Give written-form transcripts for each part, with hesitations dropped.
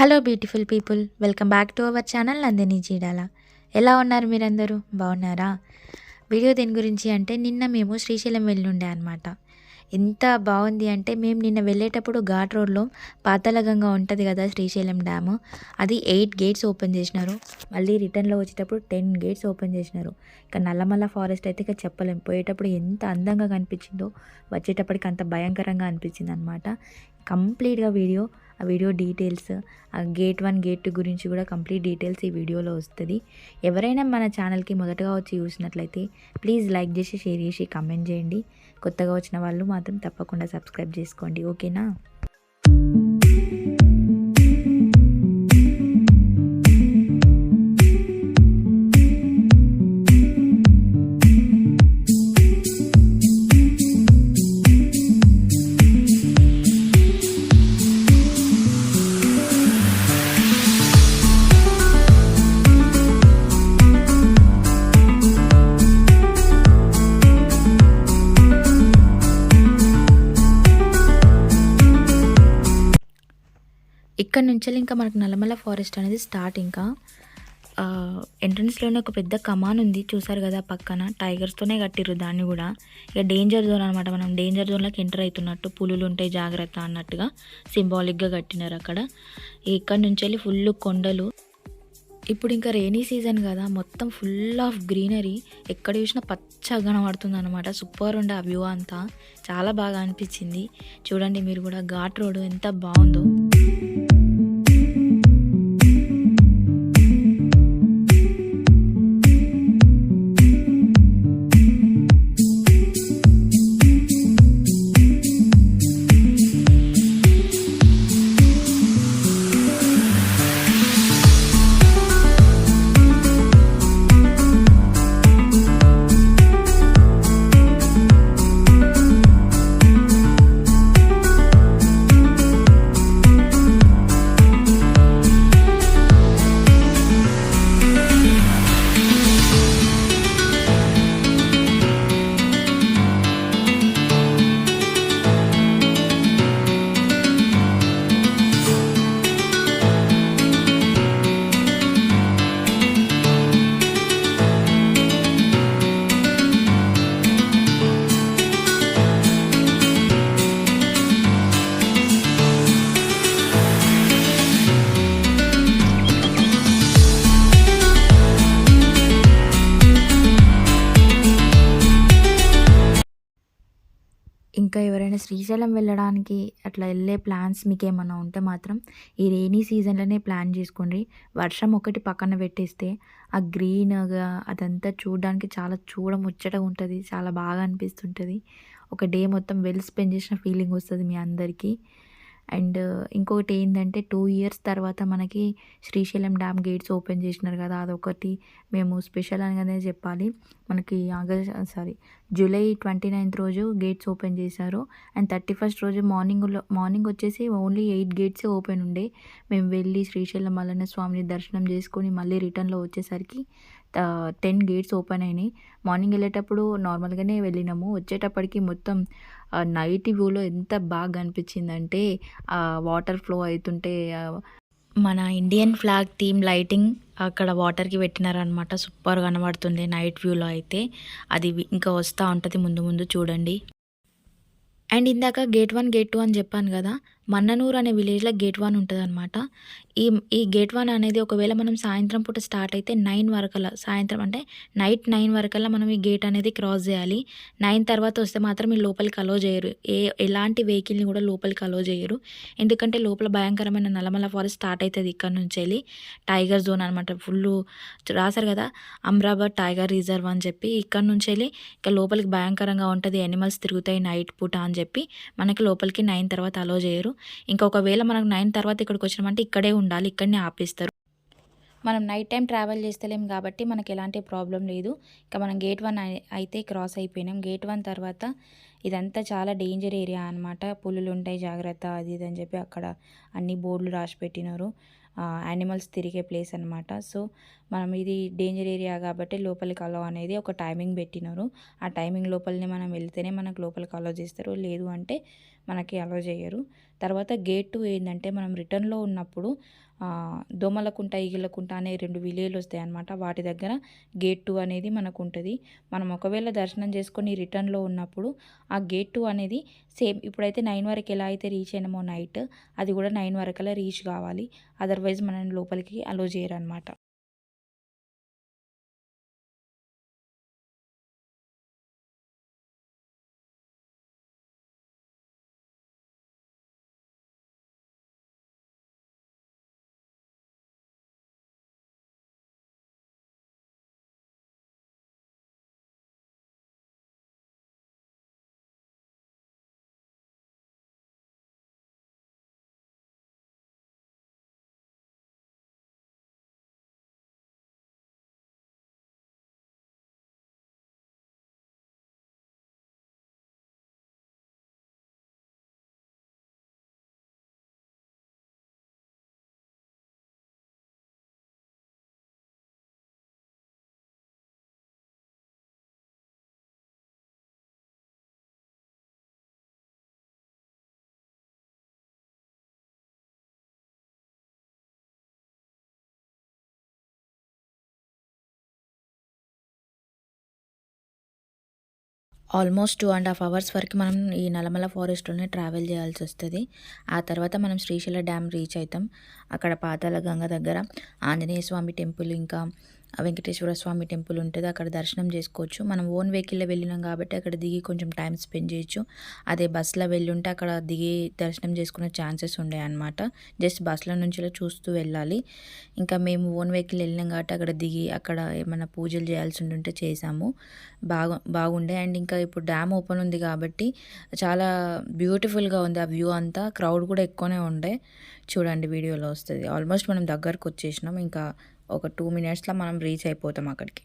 Hello beautiful people, welcome back to our channel Nandini Cheedala. ఎలా ఉన్నారు మీరందరూ? బాగున్నారా? వీడియో దేని గురించి అంటే నిన్న మేము శ్రీశైలం వెళ్ళుండే అనమాట. ఎంత బాగుంది అంటే మేము నిన్న వెళ్ళేటప్పుడు ఘాట్ రోడ్లో పాతాళగంగ ఉంటుంది కదా, శ్రీశైలం డ్యాము. అది 8 గేట్స్ ఓపెన్ చేసినారు. మళ్ళీ రిటర్న్లో వచ్చేటప్పుడు 10 గేట్స్ ఓపెన్ చేసినారు. ఇక నల్లమల్ల ఫారెస్ట్ అయితే ఇక చెప్పలేం. పోయేటప్పుడు ఎంత అందంగా కనిపించిందో, వచ్చేటప్పటికి అంత భయంకరంగా అనిపించింది అనమాట. కంప్లీట్గా ఆ వీడియో డీటెయిల్స్, ఆ గేట్ 1 గేట్ 2 గురించి కూడా కంప్లీట్ డీటెయిల్స్ ఈ వీడియోలో వస్తుంది. ఎవరైనా మన ఛానల్కి మొదటగా వచ్చి చూసినట్లయితే ప్లీజ్ లైక్ చేసి, షేర్ చేసి, కమెంట్ చేయండి. కొత్తగా వచ్చిన వాళ్ళు మాత్రం తప్పకుండా సబ్స్క్రైబ్ చేసుకోండి, ఓకేనా? ఇక్కడ నుంచి ఇంకా మనకు నల్లమల్ల ఫారెస్ట్ అనేది స్టార్ట్. ఇంకా ఎంట్రన్స్లోనే ఒక పెద్ద కమాన్ ఉంది, చూసారు కదా పక్కన. టైగర్స్తోనే కట్టిర్రు దాన్ని కూడా. ఇక డేంజర్ జోన్ అనమాట. మనం డేంజర్ జోన్లోకి ఎంటర్ అవుతున్నట్టు, పులులు ఉంటాయి జాగ్రత్త అన్నట్టుగా సింబాలిక్గా కట్టినారు అక్కడ. ఇక్కడ నుంచి ఫుల్ కొండలు. ఇప్పుడు ఇంకా రెయినీ సీజన్ కదా, మొత్తం ఫుల్ ఆఫ్ గ్రీనరీ. ఎక్కడ చూసినా పచ్చగా కనబడుతుంది అనమాట. సూపర్ ఉండే ఆ వ్యూ అంతా, చాలా బాగా అనిపించింది. చూడండి మీరు కూడా, ఘాట్ రోడ్ ఎంత బాగుందో. ఇంకా ఎవరైనా శ్రీశైలం వెళ్ళడానికి అట్లా వెళ్ళే ప్లాన్స్ మీకు ఏమన్నా ఉంటే మాత్రం ఈ రెయినీ సీజన్లోనే ప్లాన్ చేసుకోండి. వర్షం ఒకటి పక్కన పెట్టేస్తే ఆ గ్రీన్గా అదంతా చూడడానికి చాలా చూడముచ్చటగా ఉంటుంది, చాలా బాగా అనిపిస్తుంటుంది. ఒక డే మొత్తం వెల్ స్పెండ్ చేసిన ఫీలింగ్ వస్తుంది మీ అందరికీ. అండ్ ఇంకొకటి ఏంటంటే 2 ఇయర్స్ తర్వాత మనకి శ్రీశైలం డ్యామ్ గేట్స్ ఓపెన్ చేసినారు కదా, అదొకటి మేము స్పెషల్ అనగానే చెప్పాలి. మనకి జూలై 29th రోజు గేట్స్ ఓపెన్ చేశారు. అండ్ 31st రోజు మార్నింగ్ వచ్చేసి ఓన్లీ 8 గేట్సే ఓపెన్ ఉండే. మేము వెళ్ళి శ్రీశైలం మల్లన్న స్వామిని దర్శనం చేసుకొని మళ్ళీ రిటర్న్లో వచ్చేసరికి 10 గేట్స్ ఓపెన్ అయినాయి. మార్నింగ్ వెళ్ళేటప్పుడు నార్మల్గానే వెళ్ళినాము, వచ్చేటప్పటికి మొత్తం నైట్ వ్యూలో ఎంత బాగా అనిపించిందంటే, వాటర్ ఫ్లో అవుతుంటే మన ఇండియన్ ఫ్లాగ్ థీమ్ లైటింగ్ అక్కడ వాటర్కి పెట్టినారనమాట. సూపర్గా కనబడుతుంది నైట్ వ్యూలో అయితే. అది ఇంకా వస్తూ ఉంటుంది ముందు ముందు, చూడండి. అండ్ ఇందాక గేట్ 1 గేట్ 2 అని చెప్పాను కదా, మన్ననూరు అనే విలేజ్లో గేట్ 1 ఉంటుంది అనమాట. ఈ గేట్ 1 అనేది ఒకవేళ మనం సాయంత్రం పూట స్టార్ట్ అయితే 9 వరకల్లా, సాయంత్రం అంటే నైట్ 9 వరకల్లా మనం ఈ గేట్ అనేది క్రాస్ చేయాలి. 9 తర్వాత వస్తే మాత్రం ఈ లోపలికి అలో చేయరు. ఎలాంటి వెహికల్ని కూడా లోపలికి అలో చేయరు. ఎందుకంటే లోపల భయంకరమైన నల్లమల్ల ఫారెస్ట్ స్టార్ట్ అవుతుంది. ఇక్కడ నుంచి వెళ్ళి టైగర్ జోన్ అనమాట. ఫుల్ రాశారు కదా, అమ్రాబాద్ టైగర్ రిజర్వ్ అని చెప్పి. ఇక్కడ నుంచి వెళ్ళి ఇక లోపలికి భయంకరంగా ఉంటుంది, యానిమల్స్ తిరుగుతాయి నైట్ పూట అని చెప్పి మనకి లోపలికి 9 తర్వాత అలో చేయరు. ఇంకొకవేళ మనకు 9 తర్వాత ఇక్కడికి వచ్చినామంటే ఇక్కడే ఉండాలి, ఇక్కడనే ఆపేస్తారు. మనం నైట్ టైం ట్రావెల్ చేస్తలేం కాబట్టి మనకి ఎలాంటి ప్రాబ్లం లేదు. ఇక మనం గేట్ 1 అయితే క్రాస్ అయిపోయినాం. గేట్ 1 తర్వాత ఇదంతా చాలా డేంజర్ ఏరియా అనమాట. పులులుంటాయి జాగ్రత్త అది ఇది అని చెప్పి అక్కడ అన్ని బోర్డులు రాసి పెట్టినారు. యానిమల్స్ తిరిగే ప్లేస్ అనమాట. సో మనం ఇది డేంజర్ ఏరియా కాబట్టి లోపలికి అలో అనేది ఒక టైమింగ్ పెట్టినారు. ఆ టైమింగ్ లోపలనే మనం వెళ్తేనే మనకు లోపలికి అలో చేస్తారు, లేదు అంటే మనకి అలో చేయరు. తర్వాత గేట్ 2 ఏంటంటే మనం రిటర్న్లో ఉన్నప్పుడు దోమలకుంట ఈగలకుంట అనే 2 విలేజ్లు వస్తాయి అనమాట. వాటి దగ్గర గేట్ 2 అనేది మనకు ఉంటుంది. మనం ఒకవేళ దర్శనం చేసుకొని రిటర్న్లో ఉన్నప్పుడు ఆ గేట్ 2 అనేది సేమ్ ఇప్పుడైతే 9 వరకు ఎలా అయితే రీచ్ అయినామో నైట్, అది కూడా 9 వరకల్లా రీచ్ కావాలి. అదర్వైజ్ మనల్ని లోపలికి అలో చేయరనమాట. ఆల్మోస్ట్ 2.5 అవర్స్ వరకు మనం ఈ నల్లమల ఫారెస్ట్‌లోనే ట్రావెల్ చేయాల్సి వస్తది. ఆ తర్వాత మనం శ్రీశైల డ్యామ్ రీచ్ అయితాం. అక్కడ పాతాళ గంగ దగ్గర ఆంజనేయ స్వామి టెంపుల్, ఇంకా వెంకటేశ్వర స్వామి టెంపుల్ ఉంటది. అక్కడ దర్శనం చేసుకోవచ్చు. మనం ఓన్ వెహికల్‌లో వెళ్ళినాం కాబట్టి అక్కడ దిగి కొంచెం టైం స్పెండ్ చేయొచ్చు. అదే బస్‌లో వెళ్ళుంటే అక్కడ దిగి దర్శనం చేసుకునే ఛాన్సెస్ ఉండేయన్నమాట. జస్ట్ బస్‌లో నుంచి చూస్తూ వెళ్ళాలి. ఇంకా మేము ఓన్ వెహికల్ వెళ్ళినాం కాబట్టి అక్కడ దిగి అక్కడ ఏమైనా పూజలు చేయాల్సి ఉంటే చేసాము. బాగుండే. అండ్ ఇంకా ఇప్పుడు డ్యామ్ ఓపెన్ ఉంది కాబట్టి చాలా బ్యూటిఫుల్గా ఉంది ఆ వ్యూ అంతా. క్రౌడ్ కూడా ఎక్కువనే ఉండే. చూడండి వీడియోలో వస్తుంది. ఆల్మోస్ట్ మనం దగ్గరకు వచ్చేసినాం. ఇంకా ఒక 2 మినిట్స్లో మనం రీచ్ అయిపోతాం అక్కడికి.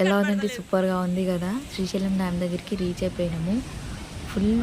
ఎలా ఉందంటే సూపర్గా ఉంది కదా. శ్రీశైలం డ్యామ్ దగ్గరికి రీచ్ అయిపోయినాము. ఫుల్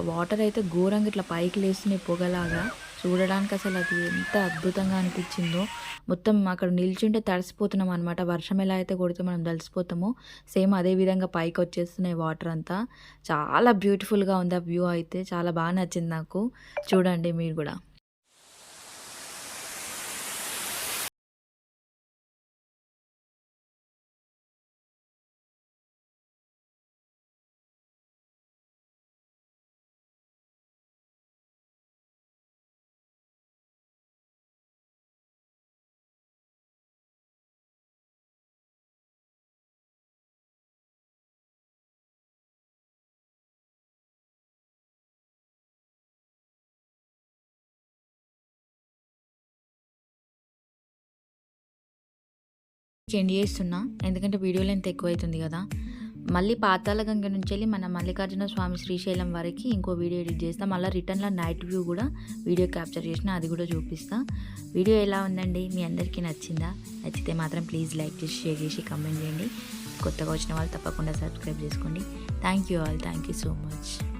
వాటర్ అయితే ఘోరంగా ఇట్లా పైకి లేస్తున్నాయి పొగలాగా. చూడడానికి అసలు అది ఎంత అద్భుతంగా అనిపించిందో. మొత్తం అక్కడ నిల్చుంటే తడిసిపోతున్నాం అనమాట. వర్షం ఎలా అయితే కొడితే మనం తడిసిపోతామో సేమ్ అదే విధంగా పైకి వచ్చేస్తున్నాయి వాటర్ అంతా. చాలా బ్యూటిఫుల్గా ఉంది ఆ వ్యూ అయితే. చాలా బాగా నచ్చింది నాకు. చూడండి మీరు కూడా. ఎండ్ చేస్తున్నా, ఎందుకంటే వీడియో లెంత్ ఎక్కువ అవుతుంది కదా. మళ్ళీ పాతాళగంగ నుంచి వెళ్ళి మన మల్లికార్జున స్వామి శ్రీశైలం వరకు ఇంకో వీడియో ఎడిట్ చేస్తాం. మళ్ళీ రిటర్న్లో నైట్ వ్యూ కూడా వీడియో క్యాప్చర్ చేసిన, అది కూడా చూపిస్తా. వీడియో ఎలా ఉందండి, మీ అందరికీ నచ్చిందా? నచ్చితే మాత్రం ప్లీజ్ లైక్ చేసి, షేర్ చేసి, కమెంట్ చేయండి. కొత్తగా వచ్చిన వాళ్ళు తప్పకుండా సబ్స్క్రైబ్ చేసుకోండి. Thank you all, thank you so much.